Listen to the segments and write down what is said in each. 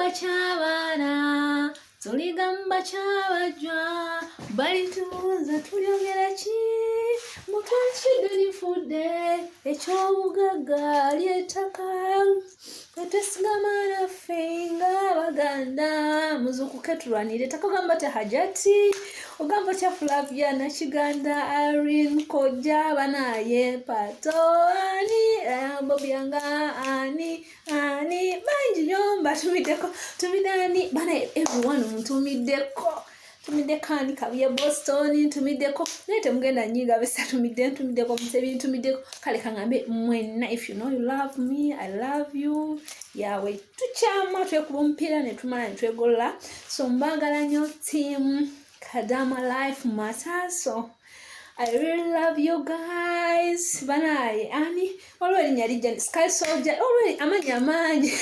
gamba ky'abaana tuli gamba ky'abajja balitubuuza tulyogera ki mutwakidde lifudde eky'obugagga ly'ettaka twesigama naffe ng'Abaganda Muzukuke tulwanire ettaka ogamba te Hajati ogamba tya Flavia Nakiganda Irene Kojja banaye Pato ani Bobyanga ani bangi nyo mbatumiddeko tumidani bana everyone ntumiddeko tumiddeko ani Kabuye Boston ntumiddeko naye temugenda nyiga besa tumiddeko Musebi ntumiddeko kale kangambe mwenna if you know you love me I love you yawe tukyama twekuba omupiira ne tumala ne twegolola so mbagala nnyo team Kadama Life Matters so I really love you guys. Banaye ani already nyali Sky Soldier already amanyi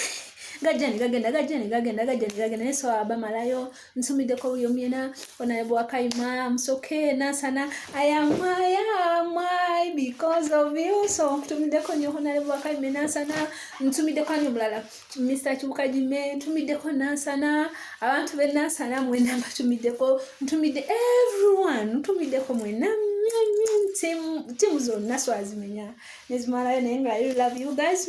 gagenda so abamalayo nsumideko buli omyena onayebwa Kaima Musoke nasana I am because of you so tumideko nyo onayebwa Kaima nasana nsumideko anyo mulala Mr. Chibukajime tumideko nasana abantu be nasana mwena batumideko ntumide everyone ntumideko mwena team zonna swazimenya nezimalayo nenga I love you guys